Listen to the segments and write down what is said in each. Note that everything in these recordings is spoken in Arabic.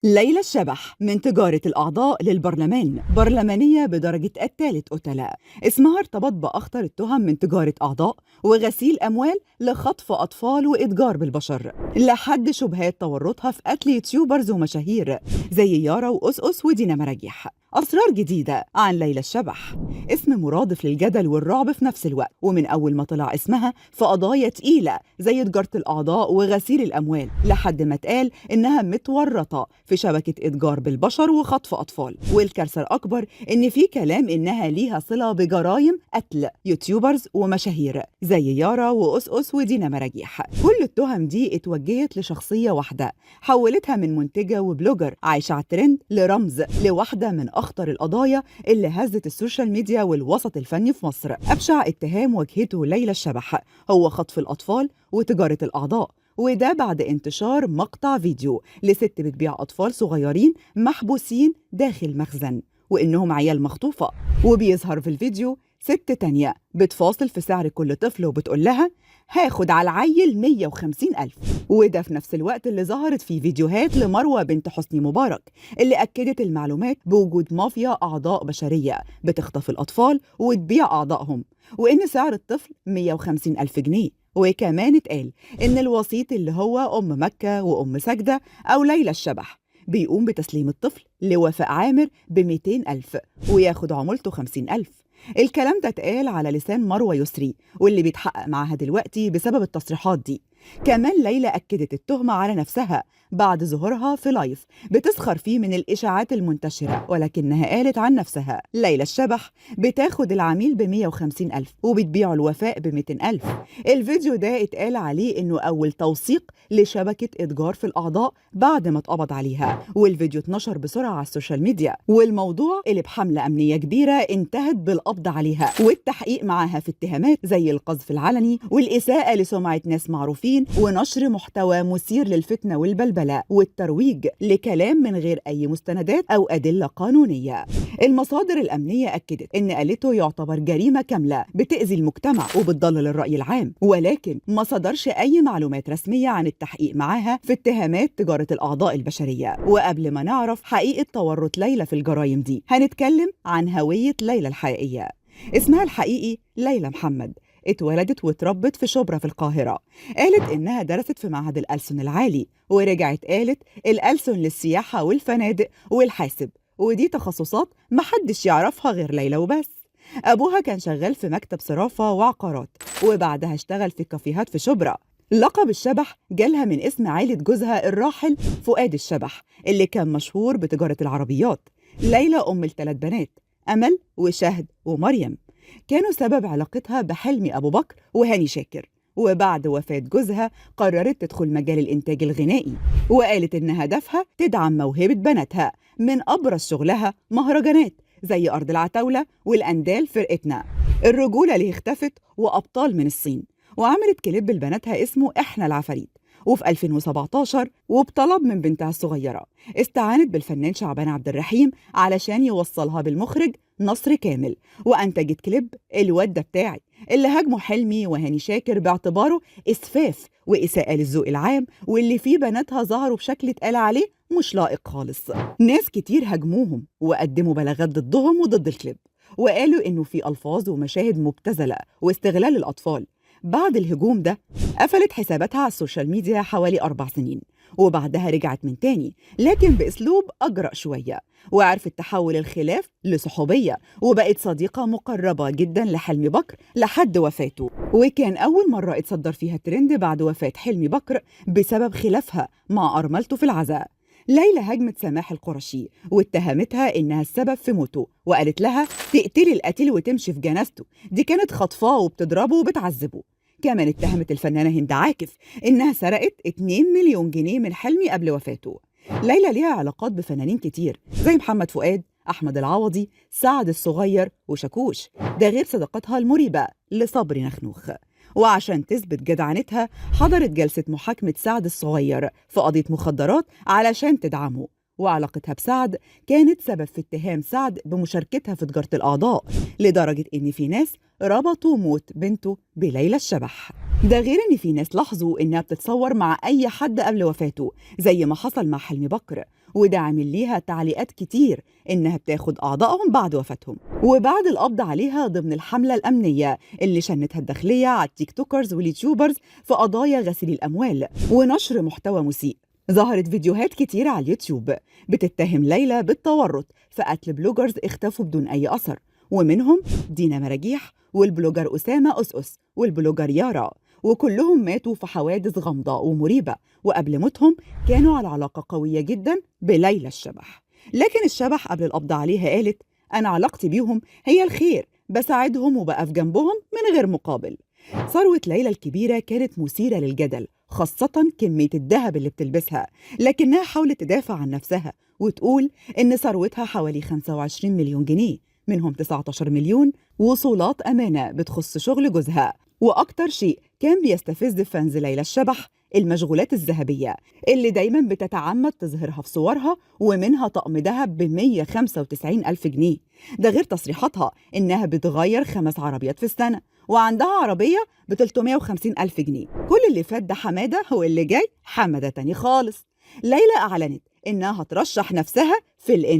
ليلى الشبح من تجارة الأعضاء للبرلمان، برلمانية بدرجة الثالث قتلة. اسمها ارتبط بأخطر التهم من تجارة أعضاء وغسيل أموال لخطف أطفال وإتجار بالبشر، لحد شبهات تورطها في قتل يوتيوبرز ومشاهير زي يارا وأسقس ودينا مراجيح. أسرار جديدة عن ليلى الشبح، اسم مرادف للجدل والرعب في نفس الوقت، ومن أول ما طلع اسمها في قضايا تقيلة زي تجارة الأعضاء وغسيل الأموال، لحد ما اتقال إنها متورطة في شبكة إتجار بالبشر وخطف أطفال. والكارثة الأكبر إن في كلام إنها ليها صلة بجرائم قتل يوتيوبرز ومشاهير زي يارا وأسقس ودينا مراجيح. كل التهم دي اتوجهت لشخصية واحدة، حولتها من منتجة وبلوجر عايشة على الترند لرمز لواحدة من أخطر القضايا اللي هزت السوشيال ميديا والوسط الفني في مصر. أبشع اتهام واجهته ليلى الشبح هو خطف الأطفال وتجارة الأعضاء، وده بعد انتشار مقطع فيديو لست بتبيع أطفال صغيرين محبوسين داخل مخزن وإنهم عيال مخطوفة. وبيظهر في الفيديو ست تانية بتفاصل في سعر كل طفل وبتقول لها هاخد على العيل 150,000. وده في نفس الوقت اللي ظهرت فيه فيديوهات لمروة بنت حسني مبارك اللي أكدت المعلومات بوجود مافيا أعضاء بشرية بتخطف الأطفال وتبيع أعضائهم، وإن سعر الطفل 150,000 جنيه. وكمان اتقال إن الوسيط اللي هو أم مكة وأم سجدة أو ليلى الشبح بيقوم بتسليم الطفل لوفاء عامر ب200,000 وياخد عمولته 50,000. الكلام ده اتقال على لسان مروة يسري واللي بيتحقق معاها دلوقتي بسبب التصريحات دي. كمان ليلى أكدت التهمة على نفسها بعد ظهورها في لايف بتسخر فيه من الإشاعات المنتشرة، ولكنها قالت عن نفسها ليلى الشبح بتاخد العميل ب150,000 وبتبيعه الوفاء ب200,000. الفيديو ده اتقال عليه إنه أول توثيق لشبكة إتجار في الأعضاء بعد ما اتقبض عليها، والفيديو اتنشر بسرعة على السوشيال ميديا، والموضوع قلب حملة أمنية كبيرة انتهت بالقبض عليها والتحقيق معاها في اتهامات زي القذف العلني والإساءة لسمعة ناس معروفين ونشر محتوى مثير للفتنة والبلبلة والترويج لكلام من غير أي مستندات أو أدلة قانونية. المصادر الأمنية أكدت إن قالته يعتبر جريمة كاملة بتأذي المجتمع وبتضلل الرأي العام، ولكن ما صدرش أي معلومات رسمية عن التحقيق معاها في اتهامات تجارة الأعضاء البشرية. وقبل ما نعرف حقيقة تورط ليلى في الجرائم دي هنتكلم عن هوية ليلى الحقيقية. اسمها الحقيقي ليلى محمد، اتولدت واتربت في شبرا في القاهرة. قالت إنها درست في معهد الألسن العالي، ورجعت قالت الألسن للسياحة والفنادق والحاسب، ودي تخصصات محدش يعرفها غير ليلى وبس. أبوها كان شغال في مكتب صرافة وعقارات، وبعدها اشتغل في كافيهات في شبرا. لقب الشبح جالها من اسم عائلة جوزها الراحل فؤاد الشبح اللي كان مشهور بتجارة العربيات. ليلى أم ل3 بنات، أمل وشهد ومريم، كانوا سبب علاقتها بحلمي أبو بكر وهاني شاكر. وبعد وفاة جوزها قررت تدخل مجال الإنتاج الغنائي، وقالت إن هدفها تدعم موهبة بناتها من أبرز شغلها مهرجانات زي أرض العتاولة والأندال فرقتنا، الرجولة اللي اختفت وأبطال من الصين. وعملت كليب لبناتها اسمه إحنا العفاريت، وفي 2017 وبطلب من بنتها الصغيرة استعانت بالفنان شعبان عبد الرحيم علشان يوصلها بالمخرج نصر كامل، وأنتجت كليب الواد ده بتاعي اللي هاجمه حلمي وهاني شاكر باعتباره إسفاف وإساءة للذوق العام، واللي فيه بناتها ظهروا بشكل اتقال عليه مش لائق خالص. ناس كتير هاجموهم وقدموا بلاغات ضدهم وضد الكليب، وقالوا إنه في ألفاظ ومشاهد مبتذلة واستغلال الأطفال. بعد الهجوم ده قفلت حساباتها على السوشيال ميديا حوالي 4 سنين، وبعدها رجعت من تاني لكن بأسلوب أجرأ شوية، وعرفت تحول الخلاف لصحوبية، وبقت صديقة مقربة جدا لحلمي بكر لحد وفاته. وكان أول مرة اتصدر فيها ترند بعد وفاة حلمي بكر بسبب خلافها مع أرملته في العزاء. ليلى هاجمت سماح القرشي واتهمتها إنها السبب في موته، وقالت لها تقتلي القتيل وتمشي في جنازته، دي كانت خطفاه وبتضربه وبتعذبه. كمان اتهمت الفنانة هند عاكف إنها سرقت 2 مليون جنيه من حلمي قبل وفاته. ليلى ليها علاقات بفنانين كتير زي محمد فؤاد، أحمد العوضي، سعد الصغير وشاكوش، ده غير صداقتها المريبة لصبري نخنوخ. وعشان تثبت جدعنتها حضرت جلسة محاكمة سعد الصغير في قضية مخدرات علشان تدعمه، وعلاقتها بسعد كانت سبب في اتهام سعد بمشاركتها في تجارة الأعضاء، لدرجة إن في ناس ربطوا موت بنته بليلى الشبح. ده غير إن في ناس لاحظوا إنها بتتصور مع أي حد قبل وفاته زي ما حصل مع حلمي بكر، وده عامل ليها تعليقات كتير إنها بتاخد أعضائهم بعد وفاتهم. وبعد القبض عليها ضمن الحملة الأمنية اللي شنتها الداخلية على التيك توكرز واليوتيوبرز في قضايا غسيل الأموال ونشر محتوى مسيء، ظهرت فيديوهات كتير على اليوتيوب بتتهم ليلى بالتورط في قتل بلوجرز اختفوا بدون أي أثر، ومنهم دينا مراجيح والبلوجر أسامة أسأس والبلوجر يارا، وكلهم ماتوا في حوادث غامضة ومريبة، وقبل موتهم كانوا على علاقة قوية جدا بليلى الشبح. لكن الشبح قبل القبض عليها قالت: أنا علاقتي بيهم هي الخير، بساعدهم وبقف جنبهم من غير مقابل. ثروة ليلى الكبيرة كانت مثيرة للجدل، خاصة كمية الذهب اللي بتلبسها، لكنها حاولت تدافع عن نفسها وتقول إن ثروتها حوالي 25 مليون جنيه، منهم 19 مليون وصولات أمانة بتخص شغل جوزها. وأكتر شيء كان بيستفز فانز ليلى الشبح المشغولات الذهبية اللي دايما بتتعمد تظهرها في صورها، ومنها طقم ذهب ب 195 ألف جنيه، ده غير تصريحاتها إنها بتغير 5 عربيات في السنة وعندها عربية ب 350 ألف جنيه. كل اللي فات ده حمادة، هو اللي جاي حمادة تاني خالص. ليلى أعلنت إنها هترشح نفسها في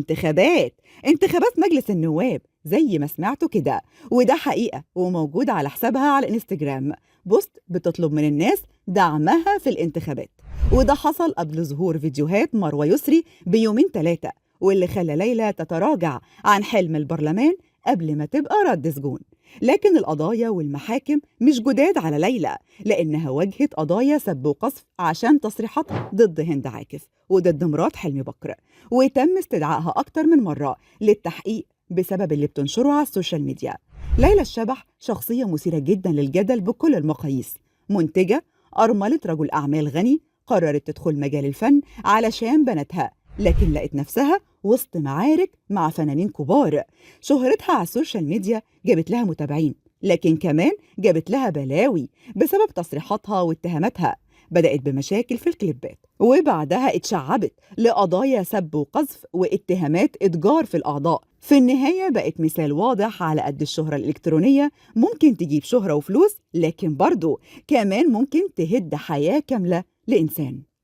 انتخابات مجلس النواب زي ما سمعتوا كده، وده حقيقة وموجود على حسابها على الانستجرام بوست بتطلب من الناس دعمها في الانتخابات. وده حصل قبل ظهور فيديوهات مروة يسري بيومين 3، واللي خلى ليلى تتراجع عن حلم البرلمان قبل ما تبقى رد سجون. لكن القضايا والمحاكم مش جداد على ليلى، لأنها واجهت قضايا سب وقذف عشان تصريحاتها ضد هند عاكف وضد مرات حلمي بكر، وتم استدعائها أكتر من مرة للتحقيق بسبب اللي بتنشره على السوشيال ميديا. ليلى الشبح شخصية مثيرة جدا للجدل بكل المقاييس، منتجة، أرملة رجل أعمال غني، قررت تدخل مجال الفن علشان بناتها، لكن لقت نفسها وسط معارك مع فنانين كبار. شهرتها على السوشيال ميديا جابت لها متابعين، لكن كمان جابت لها بلاوي بسبب تصريحاتها واتهاماتها. بدأت بمشاكل في الكليبات، وبعدها اتشعبت لقضايا سب وقذف واتهامات إتجار في الأعضاء. في النهاية بقت مثال واضح على قد الشهرة الإلكترونية ممكن تجيب شهرة وفلوس، لكن برضو كمان ممكن تهد حياة كاملة لإنسان.